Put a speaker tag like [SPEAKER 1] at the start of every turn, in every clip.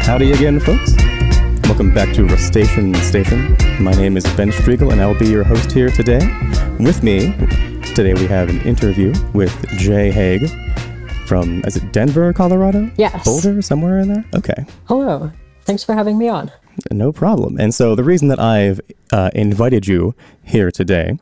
[SPEAKER 1] Howdy again, folks. Welcome back to Rustation Station. My name is Ben Striegel, and I'll be your host here today. With me, today we have an interview with J Haigh from, is it Denver, Colorado?
[SPEAKER 2] Yes.
[SPEAKER 1] Boulder, somewhere in there? Okay.
[SPEAKER 2] Hello. Thanks for having me on.
[SPEAKER 1] No problem. And so the reason that I've invited you here today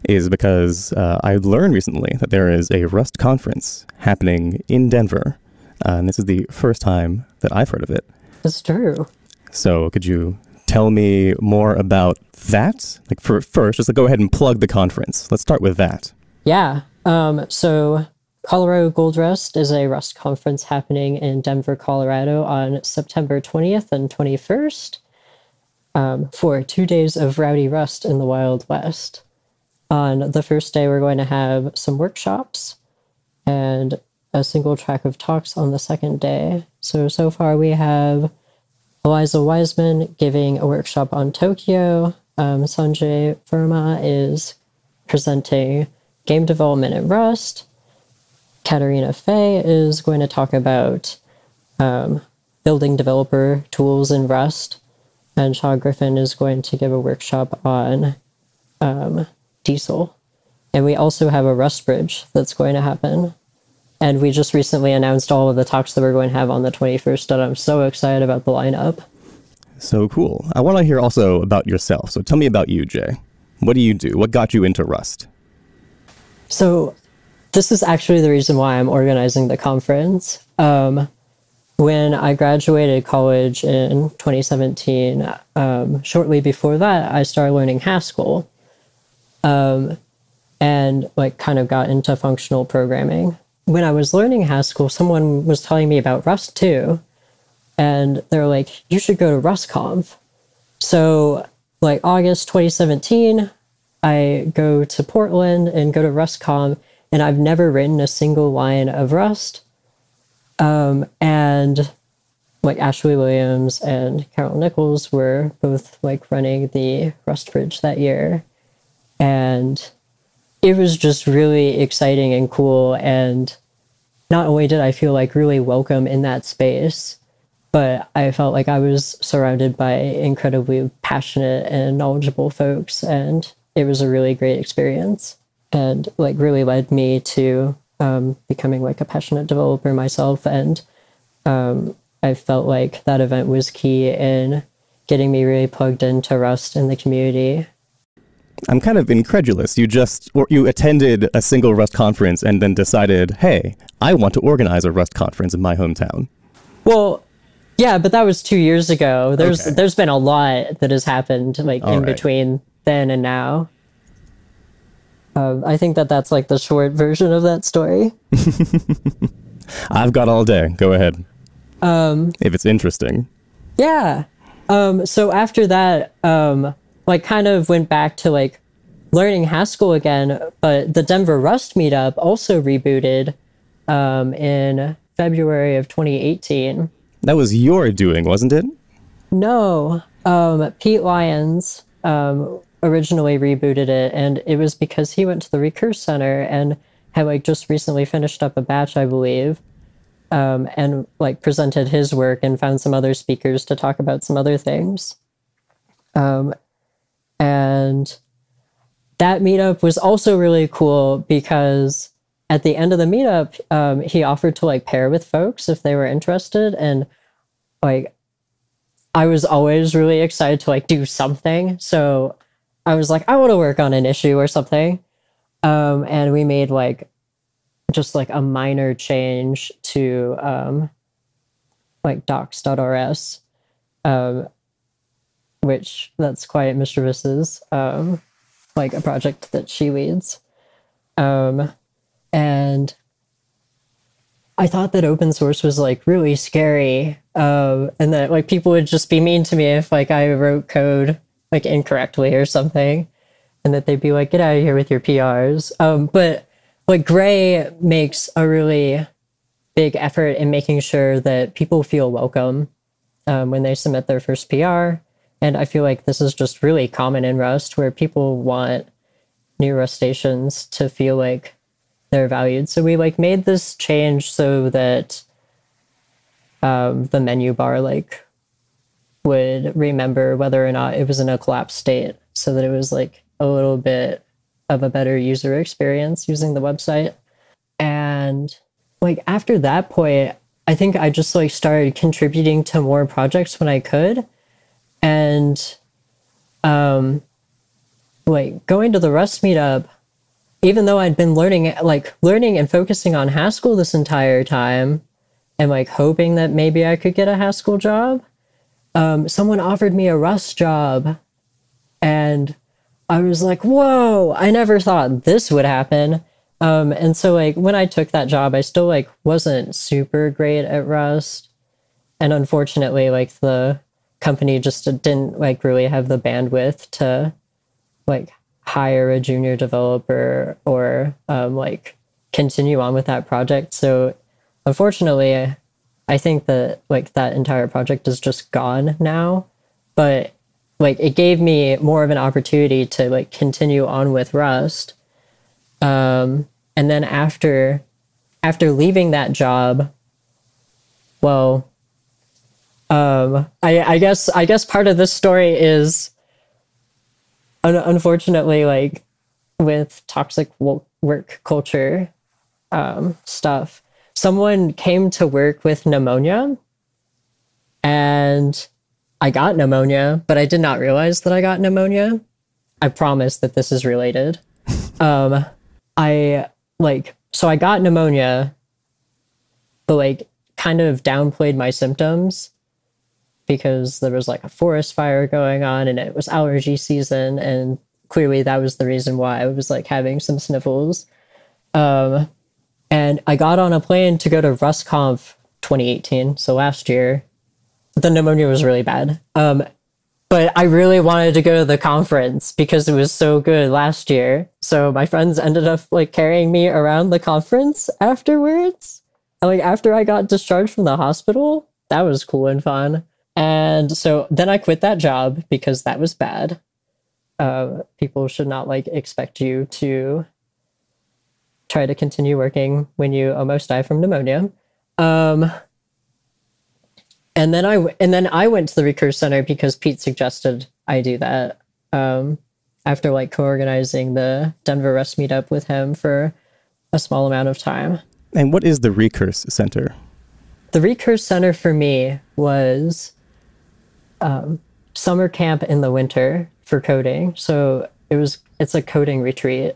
[SPEAKER 1] is because I learned recently that there is a Rust conference happening in Denver. And this is the first time that I've heard of it.
[SPEAKER 2] It's true.
[SPEAKER 1] So could you tell me more about that? Like first, just go ahead and plug the conference. Let's start with that.
[SPEAKER 2] Yeah. So Colorado Gold Rust is a Rust conference happening in Denver, Colorado on September 20th and 21st for 2 days of rowdy Rust in the Wild West. On the first day, we're going to have some workshops and a single track of talks on the second day. So far we have Eliza Wiseman giving a workshop on Tokyo. Sanjay Verma is presenting game development in Rust. Katarina Fay is going to talk about building developer tools in Rust. And Shaw Griffin is going to give a workshop on Diesel. And we also have a Rust Bridge that's going to happen. And we just recently announced all of the talks that we're going to have on the 21st, and I'm so excited about the lineup.
[SPEAKER 1] So cool. I want to hear also about yourself. So tell me about you, Jay. What do you do? What got you into Rust?
[SPEAKER 2] So this is actually the reason why I'm organizing the conference. When I graduated college in 2017, shortly before that, I started learning Haskell and kind of got into functional programming. When I was learning Haskell, someone was telling me about Rust too. And they're like, you should go to RustConf. So August 2017, I go to Portland and go to RustConf, and I've never written a single line of Rust. And Ashley Williams and Carol Nichols were both running the Rust Bridge that year. And it was just really exciting and cool, and not only did I feel really welcome in that space, but I felt like I was surrounded by incredibly passionate and knowledgeable folks, and it was a really great experience, and really led me to becoming a passionate developer myself, and I felt like that event was key in getting me really plugged into Rust and the community.
[SPEAKER 1] I'm kind of incredulous. You attended a single Rust conference and then decided, hey, I want to organize a Rust conference in my hometown.
[SPEAKER 2] Well, yeah, but that was 2 years ago. There's been a lot that has happened in between then and now. I think that's the short version of that story.
[SPEAKER 1] I've got all day. Go ahead. If it's interesting.
[SPEAKER 2] Yeah. So after that, kind of went back to learning Haskell again, but the Denver Rust meetup also rebooted in February of 2018.
[SPEAKER 1] That was your doing, wasn't it?
[SPEAKER 2] No. Pete Lyons originally rebooted it, and it was because he went to the Recurse Center and had just recently finished up a batch, I believe, and presented his work and found some other speakers to talk about some other things. And that meetup was also really cool because at the end of the meetup, he offered to pair with folks if they were interested. And I was always really excited to do something. So I was I want to work on an issue or something. And we made just a minor change to docs.rs, which that's Quiet Mistress's, a project that she leads. And I thought that open source was really scary, and that people would just be mean to me if I wrote code incorrectly or something, and that they'd be get out of here with your PRs. But Gray makes a really big effort in making sure that people feel welcome when they submit their first PR. And I feel like this is just really common in Rust, where people want new Rustaceans to feel like they're valued. So we like made this change so that the menu bar like would remember whether or not it was in a collapsed state, so that it was like a little bit of a better user experience using the website. And like after that point, I think I just like started contributing to more projects when I could. And like going to the Rust meetup, even though I'd been learning and focusing on Haskell this entire time, and like hoping that maybe I could get a Haskell job, someone offered me a Rust job, and I was like, whoa, I never thought this would happen. And so like when I took that job, I still like wasn't super great at Rust. And unfortunately, like the company just didn't like really have the bandwidth to like hire a junior developer or like continue on with that project. So unfortunately, I think that like that entire project is just gone now. But like it gave me more of an opportunity to like continue on with Rust. And then after leaving that job, well, I guess part of this story is unfortunately, like with toxic work culture stuff, someone came to work with pneumonia, and I got pneumonia, but I did not realize that I got pneumonia. I promise that this is related. So I got pneumonia, but like kind of downplayed my symptoms because there was like a forest fire going on and it was allergy season. And clearly that was the reason why I was like having some sniffles. And I got on a plane to go to RustConf 2018. So last year, the pneumonia was really bad. But I really wanted to go to the conference because it was so good last year. So my friends ended up like carrying me around the conference afterwards. And like after I got discharged from the hospital, that was cool and fun. And so then I quit that job because that was bad. People should not like expect you to try to continue working when you almost die from pneumonia. And then I went to the Recurse Center because Pete suggested I do that after like co-organizing the Denver Rust meetup with him for a small amount of time.
[SPEAKER 1] And what is the Recurse Center?
[SPEAKER 2] The Recurse Center for me was summer camp in the winter for coding. So it's a coding retreat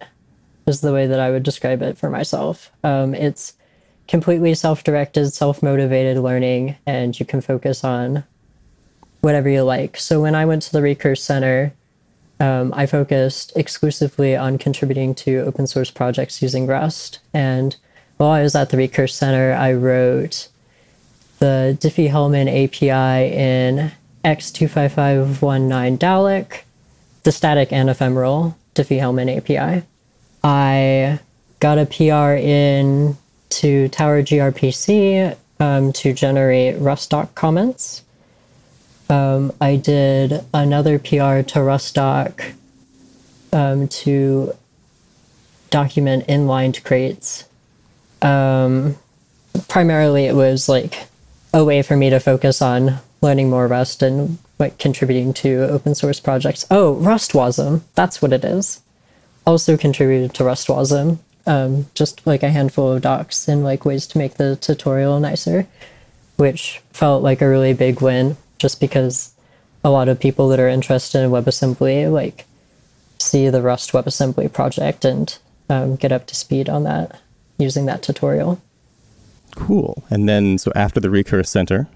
[SPEAKER 2] is the way that I would describe it for myself. It's completely self-directed, self-motivated learning, and you can focus on whatever you like. So when I went to the Recurse Center, I focused exclusively on contributing to open source projects using Rust. And while I was at the Recurse Center, I wrote the Diffie-Hellman API in X25519 Dalek, the static and ephemeral Diffie-Hellman API. I got a PR in to Tower gRPC to generate RustDoc comments. I did another PR to RustDoc to document inlined crates. Primarily it was like a way for me to focus on learning more Rust and like contributing to open source projects. Oh, RustWasm, that's what it is. Also contributed to RustWasm. Just like a handful of docs and like ways to make the tutorial nicer, which felt like a really big win just because a lot of people that are interested in WebAssembly like see the Rust WebAssembly project and get up to speed on that using that tutorial.
[SPEAKER 1] Cool. And then so after the Recurse Center?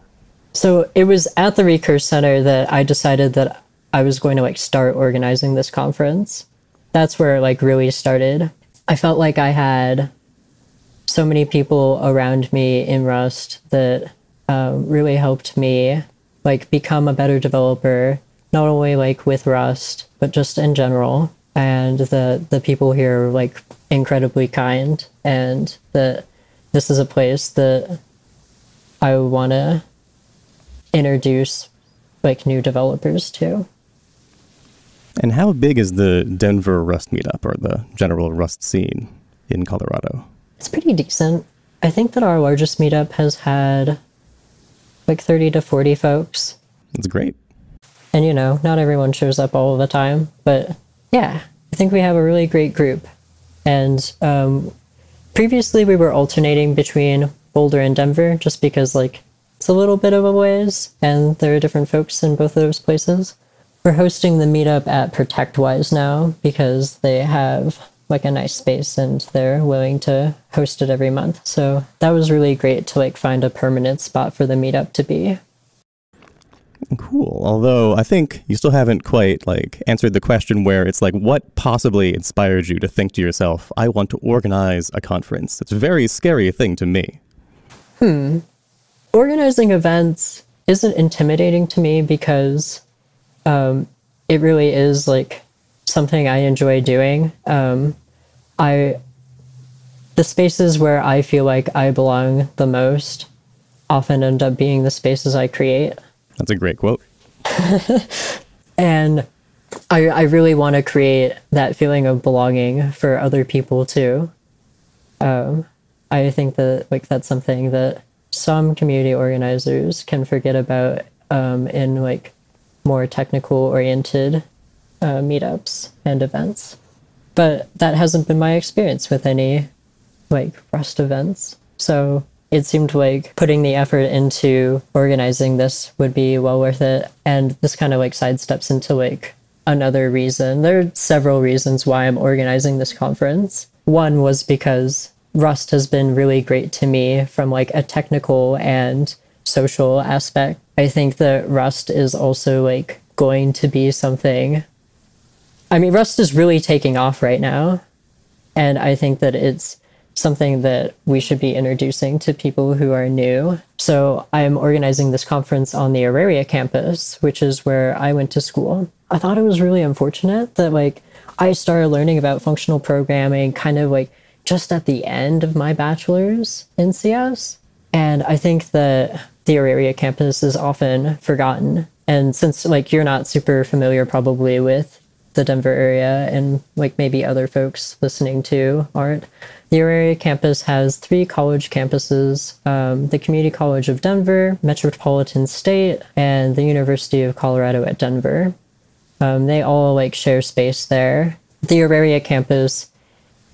[SPEAKER 2] So it was at the Recurse Center that I decided that I was going to like start organizing this conference. That's where it like really started. I felt like I had so many people around me in Rust that really helped me like become a better developer, not only like with Rust, but just in general. And the people here are like incredibly kind, and that this is a place that I want to introduce like new developers too.
[SPEAKER 1] And how big is the Denver Rust meetup or the general Rust scene in Colorado?
[SPEAKER 2] It's pretty decent. I think that our largest meetup has had like 30 to 40 folks.
[SPEAKER 1] That's great.
[SPEAKER 2] And, you know, not everyone shows up all the time, but yeah, I think we have a really great group. And previously we were alternating between Boulder and Denver just because, like, it's a little bit of a ways and there are different folks in both of those places. We're hosting the meetup at ProtectWise now because they have like a nice space and they're willing to host it every month. So that was really great to like find a permanent spot for the meetup to be.
[SPEAKER 1] Cool. Although I think you still haven't quite like answered the question where it's like, what possibly inspired you to think to yourself, I want to organize a conference? It's a very scary thing to me.
[SPEAKER 2] Organizing events isn't intimidating to me because it really is like something I enjoy doing. The spaces where I feel like I belong the most often end up being the spaces I create.
[SPEAKER 1] That's a great quote.
[SPEAKER 2] And I really want to create that feeling of belonging for other people too. I think that like that's something that some community organizers can forget about in like more technical oriented meetups and events. But that hasn't been my experience with any like Rust events. So it seemed like putting the effort into organizing this would be well worth it. And this kind of like sidesteps into like another reason. There are several reasons why I'm organizing this conference. One was because Rust has been really great to me from like a technical and social aspect. I think that Rust is also like going to be something. I mean, Rust is really taking off right now. And I think that it's something that we should be introducing to people who are new. So I'm organizing this conference on the Auraria campus, which is where I went to school. I thought it was really unfortunate that like I started learning about functional programming kind of like just at the end of my bachelor's in CS. And I think that the Auraria campus is often forgotten. And since like you're not super familiar probably with the Denver area and like maybe other folks listening to aren't, the Auraria campus has 3 college campuses, the Community College of Denver, Metropolitan State, and the University of Colorado at Denver. They all like share space there. The Auraria campus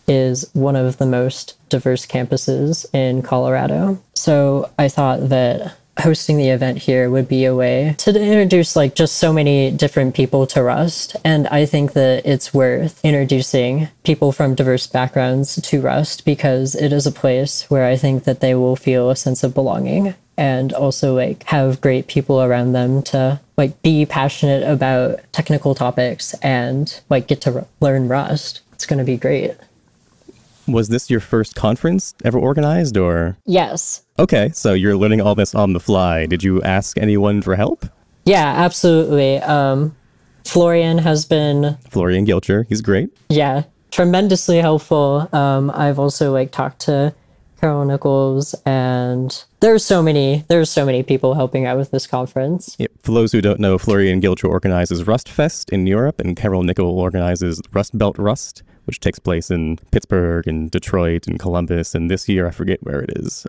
[SPEAKER 2] is one of the most diverse campuses in Colorado. So I thought that hosting the event here would be a way to introduce like just so many different people to Rust. And I think that it's worth introducing people from diverse backgrounds to Rust because it is a place where I think that they will feel a sense of belonging and also like have great people around them to like be passionate about technical topics and like get to learn Rust. It's going to be great.
[SPEAKER 1] Was this your first conference ever organized or?
[SPEAKER 2] Yes.
[SPEAKER 1] Okay, so you're learning all this on the fly. Did you ask anyone for help?
[SPEAKER 2] Yeah, absolutely. Florian has been...
[SPEAKER 1] Florian Gilcher, he's great.
[SPEAKER 2] Yeah, tremendously helpful. I've also like talked to Carol Nichols, and there's so many people helping out with this conference.
[SPEAKER 1] Yep. For those who don't know, Florian Gilcher organizes Rust Fest in Europe, and Carol Nichols organizes Rust Belt Rust, which takes place in Pittsburgh and Detroit and Columbus, and this year I forget where it is.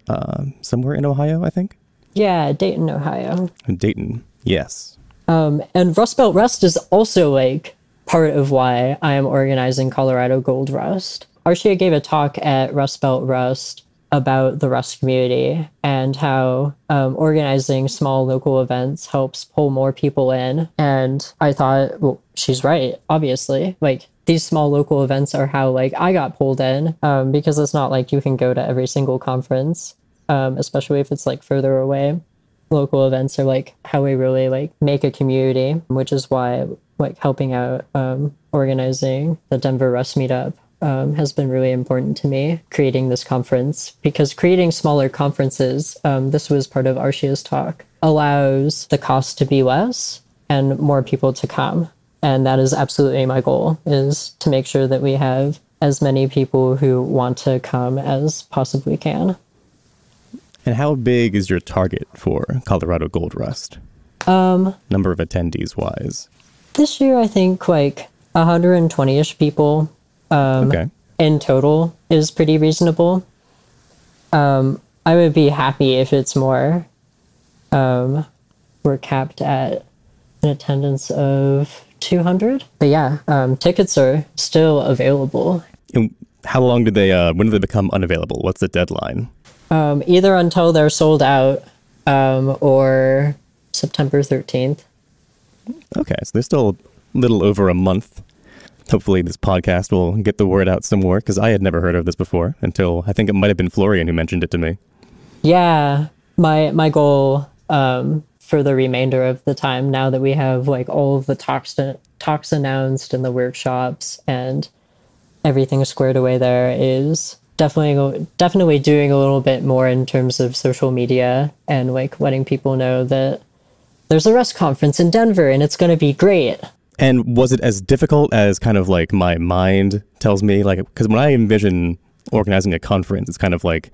[SPEAKER 1] Somewhere in Ohio, I think?
[SPEAKER 2] Yeah, Dayton, Ohio.
[SPEAKER 1] Dayton, yes.
[SPEAKER 2] And Rust Belt Rust is also like part of why I am organizing Colorado Gold Rust. Arshia gave a talk at Rust Belt Rust about the Rust community and how organizing small local events helps pull more people in. And I thought, well, she's right, obviously. Like, these small local events are how like I got pulled in because it's not like you can go to every single conference, especially if it's like further away. Local events are like how we really like make a community, which is why like helping out organizing the Denver Rust meetup has been really important to me, creating this conference, because creating smaller conferences, this was part of Arshia's talk, allows the cost to be less and more people to come. And that is absolutely my goal, is to make sure that we have as many people who want to come as possibly can.
[SPEAKER 1] And how big is your target for Colorado Gold Rust? Number of attendees wise.
[SPEAKER 2] This year, I think like 120-ish people
[SPEAKER 1] Okay.
[SPEAKER 2] in total is pretty reasonable. I would be happy if it's more. We're capped at an attendance of 200. But yeah, tickets are still available.
[SPEAKER 1] And how long did they, when do they become unavailable? What's the deadline?
[SPEAKER 2] Either until they're sold out or September 13th.
[SPEAKER 1] Okay, so there's still a little over a month. Hopefully this podcast will get the word out some more, because I had never heard of this before until I think it might have been Florian who mentioned it to me.
[SPEAKER 2] Yeah, my goal for the remainder of the time, now that we have like all of the talks announced and the workshops and everything squared away there, is definitely doing a little bit more in terms of social media and like letting people know that there's a Rust conference in Denver and it's going to be great.
[SPEAKER 1] And was it as difficult as kind of like my mind tells me? Like, because when I envision organizing a conference, it's kind of like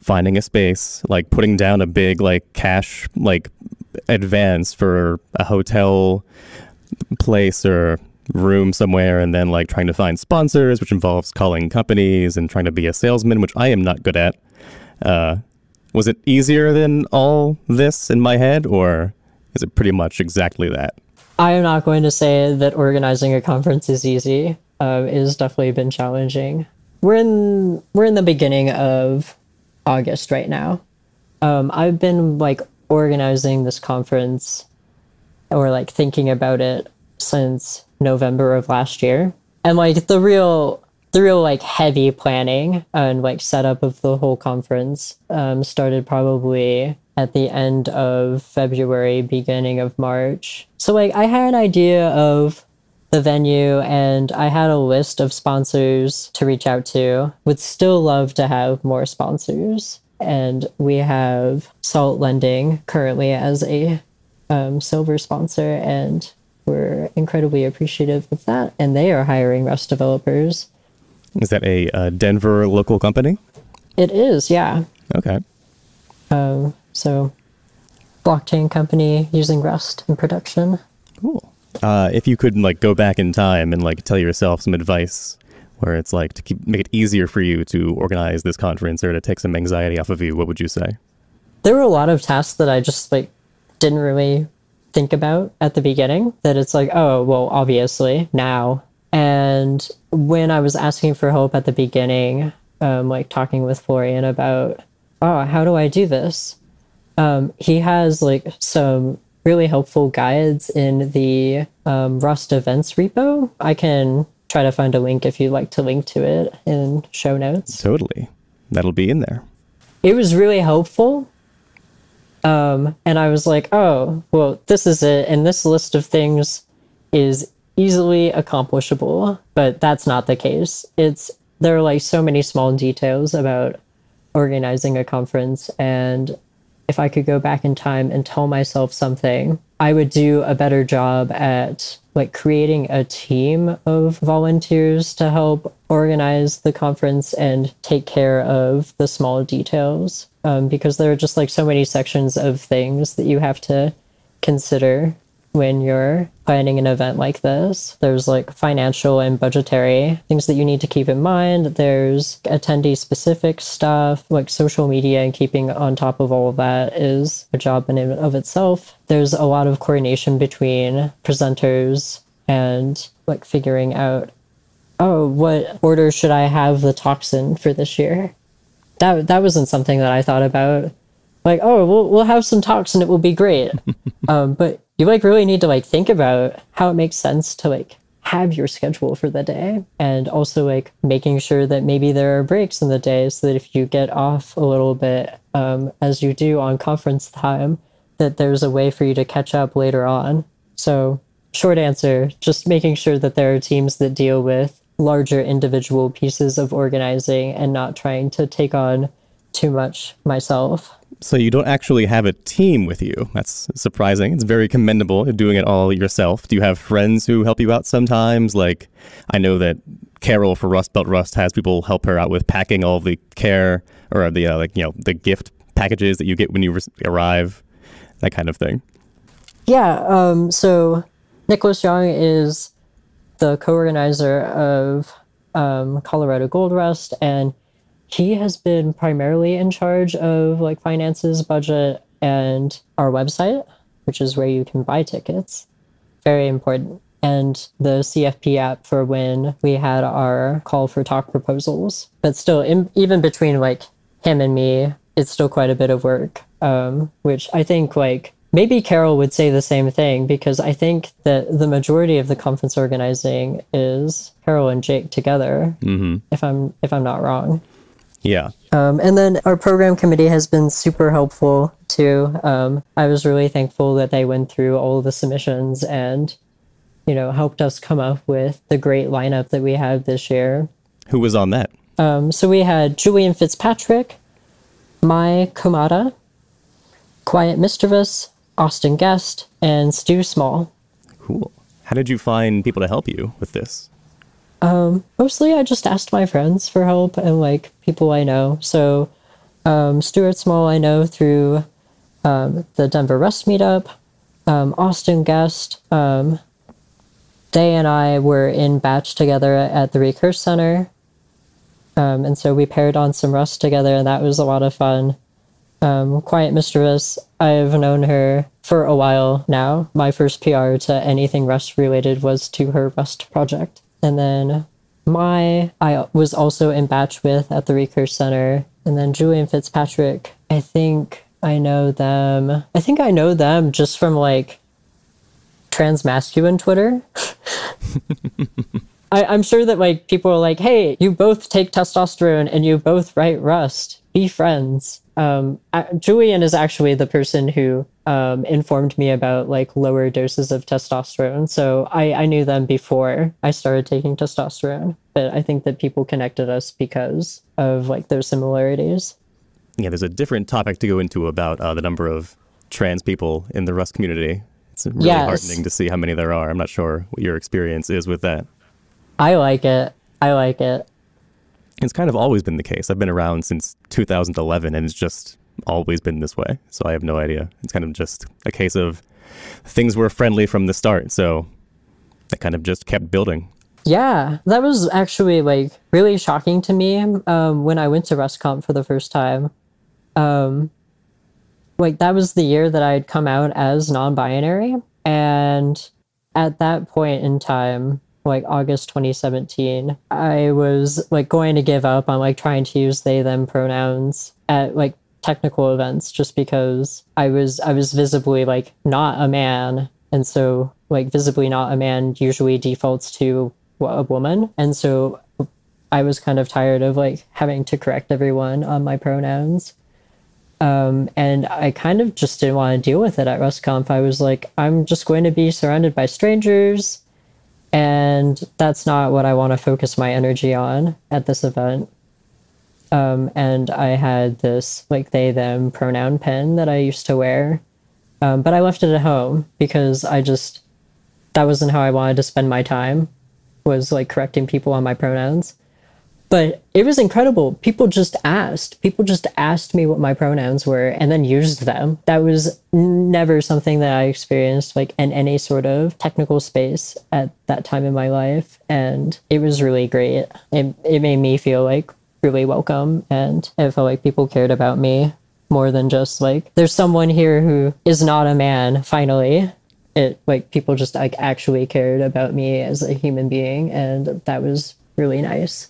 [SPEAKER 1] finding a space, like putting down a big like cash like advance for a hotel place or room somewhere, and then like trying to find sponsors, which involves calling companies and trying to be a salesman, which I am not good at. Was it easier than all this in my head, or is it pretty much exactly that?
[SPEAKER 2] I am not going to say that organizing a conference is easy. It has definitely been challenging. We're in the beginning of August right now. I've been like organizing this conference or like thinking about it since November of last year. And like the real like heavy planning and like setup of the whole conference started probably at the end of February, beginning of March. So like I had an idea of the venue and I had a list of sponsors to reach out to. Would still love to have more sponsors. And we have Salt Lending currently as a silver sponsor, and we're incredibly appreciative of that. And they are hiring Rust developers.
[SPEAKER 1] Is that a Denver local company?
[SPEAKER 2] It is, yeah.
[SPEAKER 1] Okay.
[SPEAKER 2] So blockchain company using Rust in production.
[SPEAKER 1] Cool. If you could like go back in time and like tell yourself some advice where it's like to make it easier for you to organize this conference or to take some anxiety off of you, what would you say?
[SPEAKER 2] There were a lot of tasks that I just like didn't really think about at the beginning, that it's like, oh, well, obviously now. And when I was asking for help at the beginning, like talking with Florian about, oh, how do I do this? He has like some really helpful guides in the Rust events repo. I can try to find a link if you'd like to link to it in show notes.
[SPEAKER 1] Totally. That'll be in there.
[SPEAKER 2] It was really helpful. And I was like, oh, well, this is it. And this list of things is easily accomplishable, but that's not the case. There are like so many small details about organizing a conference, and if I could go back in time and tell myself something, I would do a better job at like creating a team of volunteers to help organize the conference and take care of the small details, because there are just like so many sections of things that you have to consider when you're planning an event like this. There's like financial and budgetary things that you need to keep in mind. There's attendee specific stuff, like social media, and keeping on top of all of that is a job in and of itself. There's a lot of coordination between presenters and like figuring out, oh, what order should I have the talks in for this year? That wasn't something that I thought about. Like, oh, we'll have some talks and it will be great. But you like really need to like think about how it makes sense to like have your schedule for the day, and also like making sure that maybe there are breaks in the day so that if you get off a little bit, as you do on conference time, that there's a way for you to catch up later on. So short answer, just making sure that there are teams that deal with larger individual pieces of organizing and not trying to take on too much myself.
[SPEAKER 1] So you don't actually have a team with you. That's surprising. It's very commendable doing it all yourself. Do you have friends who help you out sometimes? Like, I know that Carol for Rust Belt Rust has people help her out with packing all the care or the the gift packages that you get when you arrive, that kind of thing.
[SPEAKER 2] Yeah, so Nicholas Jung is the co-organizer of Colorado Gold Rust, and he has been primarily in charge of like finances, budget, and our website, which is where you can buy tickets. Very important. And the CFP app for when we had our call for talk proposals. But still, even between like him and me, it's still quite a bit of work, which I think like maybe Carol would say the same thing, because I think that the majority of the conference organizing is Carol and Jake together, if I'm not wrong.
[SPEAKER 1] Yeah.
[SPEAKER 2] And then our program committee has been super helpful too. I was really thankful that they went through all of the submissions and, you know, helped us come up with the great lineup that we have this year.
[SPEAKER 1] Who was on that?
[SPEAKER 2] So we had Julian Fitzpatrick, Mai Komada, Quiet Mischievous, Austin Guest, and Stu Small.
[SPEAKER 1] Cool. How did you find people to help you with this?
[SPEAKER 2] Mostly I just asked my friends for help and like people I know. So Stuart Small I know through the Denver Rust meetup. Austin Guest, they and I were in batch together at the Recurse Center. And so we paired on some Rust together, and that was a lot of fun. Quiet Mischievous, I've known her for a while now. My first PR to anything Rust related was to her Rust project. And then I was also in batch with at the Recurse Center. And then Julian Fitzpatrick, I think I know them just from like transmasculine Twitter. I'm sure that like people are like, hey, you both take testosterone and you both write Rust. Be friends. Julian is actually the person who informed me about like lower doses of testosterone. So I knew them before I started taking testosterone, but I think that people connected us because of like those similarities.
[SPEAKER 1] Yeah, there's a different topic to go into about the number of trans people in the Rust community. It's really heartening to see how many there are. I'm not sure what your experience is with that.
[SPEAKER 2] I like it.
[SPEAKER 1] It's kind of always been the case. I've been around since 2011, and it's just always been this way. So I have no idea. It's kind of just a case of things were friendly from the start. So that kind of just kept building.
[SPEAKER 2] Yeah, that was actually like really shocking to me when I went to RustConf for the first time. Like that was the year that I had come out as non-binary. And at that point in time, like August 2017, I was like going to give up on like trying to use they them pronouns at like technical events, just because I was visibly like not a man, and so like visibly not a man usually defaults to a woman, and so I was kind of tired of like having to correct everyone on my pronouns. And I kind of just didn't want to deal with it at RustConf. I was like, I'm just going to be surrounded by strangers, and that's not what I want to focus my energy on at this event. And I had this like they them pronoun pen that I used to wear, but I left it at home because that wasn't how I wanted to spend my time, was like correcting people on my pronouns. But it was incredible. People just asked me what my pronouns were and then used them. That was never something that I experienced like in any sort of technical space at that time in my life. And it was really great. It made me feel like really welcome, and it felt like people cared about me more than just like, there's someone here who is not a man, finally. It like people just like actually cared about me as a human being, and that was really nice.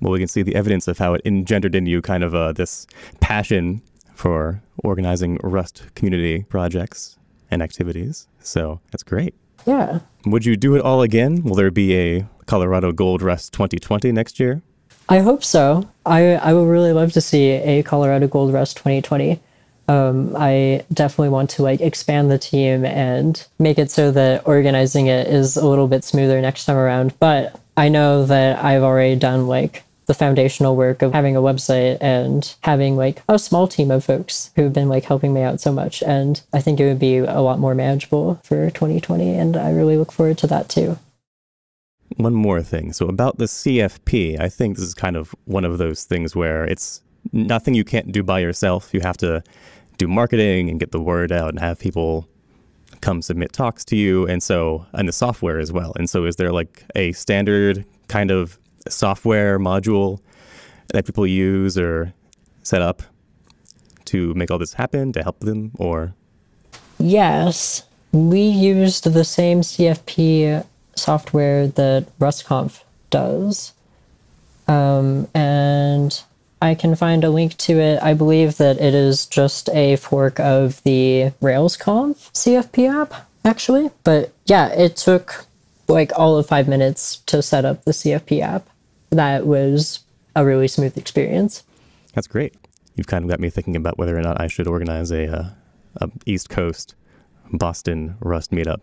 [SPEAKER 1] Well, we can see the evidence of how it engendered in you kind of this passion for organizing Rust community projects and activities. So that's great.
[SPEAKER 2] Yeah.
[SPEAKER 1] Would you do it all again? Will there be a Colorado Gold Rust 2020 next year?
[SPEAKER 2] I hope so. I would really love to see a Colorado Gold Rust 2020. I definitely want to like expand the team and make it so that organizing it is a little bit smoother next time around. But I know that I've already done like the foundational work of having a website and having like a small team of folks who've been like helping me out so much. And I think it would be a lot more manageable for 2020. And I really look forward to that too.
[SPEAKER 1] One more thing. So about the CFP, I think this is kind of one of those things where it's nothing you can't do by yourself. You have to do marketing and get the word out and have people come submit talks to you, and the software as well. And so is there like a standard kind of software module that people use or set up to make all this happen, to help them, or?
[SPEAKER 2] Yes, we used the same CFP software that RustConf does. And I can find a link to it. I believe that it is just a fork of the RailsConf CFP app, actually. But yeah, it took like all of 5 minutes to set up the CFP app. That was a really smooth experience.
[SPEAKER 1] That's great. You've kind of got me thinking about whether or not I should organize a East Coast Boston Rust meetup.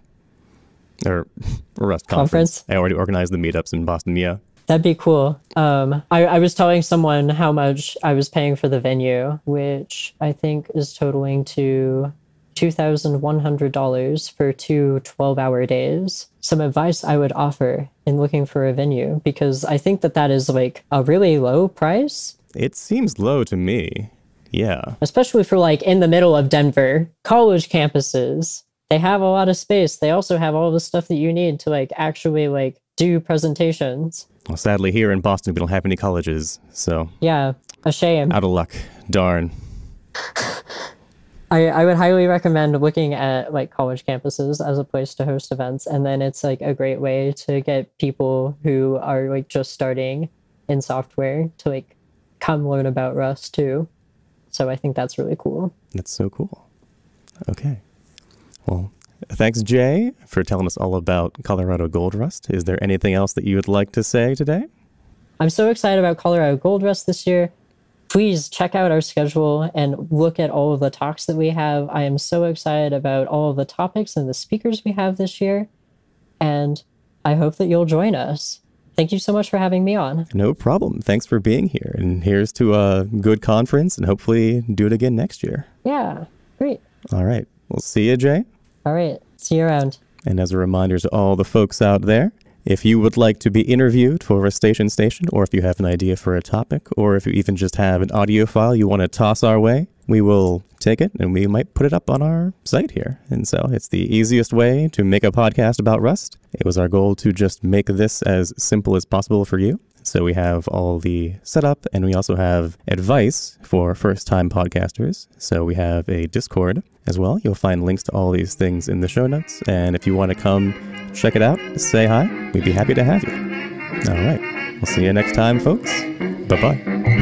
[SPEAKER 1] Or Rust conference. I already organized the meetups in Boston, yeah.
[SPEAKER 2] That'd be cool. I was telling someone how much I was paying for the venue, which I think is totaling to $2,100 for 2 12-hour days. Some advice I would offer in looking for a venue, because I think that is like a really low price.
[SPEAKER 1] It seems low to me, yeah.
[SPEAKER 2] Especially for like in the middle of Denver, college campuses. They have a lot of space. They also have all the stuff that you need to like actually like do presentations.
[SPEAKER 1] Well, sadly, here in Boston, we don't have any colleges, so...
[SPEAKER 2] Yeah, a shame.
[SPEAKER 1] Out of luck. Darn.
[SPEAKER 2] I would highly recommend looking at like college campuses as a place to host events, and then it's like a great way to get people who are like just starting in software to like come learn about Rust too. So I think that's really cool.
[SPEAKER 1] That's so cool. Okay. Well, thanks, Jay, for telling us all about Colorado Gold Rust. Is there anything else that you would like to say today?
[SPEAKER 2] I'm so excited about Colorado Gold Rust this year. Please check out our schedule and look at all of the talks that we have. I am so excited about all of the topics and the speakers we have this year. And I hope that you'll join us. Thank you so much for having me on.
[SPEAKER 1] No problem. Thanks for being here. And here's to a good conference, and hopefully do it again next year.
[SPEAKER 2] Yeah, great.
[SPEAKER 1] All right. We'll see you, Jay.
[SPEAKER 2] All right. See you around.
[SPEAKER 1] And as a reminder to all the folks out there, if you would like to be interviewed for a station, or if you have an idea for a topic, or if you even just have an audio file you want to toss our way, we will take it and we might put it up on our site here. And so it's the easiest way to make a podcast about Rust. It was our goal to just make this as simple as possible for you. So we have all the setup, and we also have advice for first-time podcasters. So we have a Discord as well. You'll find links to all these things in the show notes. And if you want to come check it out, say hi. We'd be happy to have you. All right. We'll see you next time, folks. Bye-bye.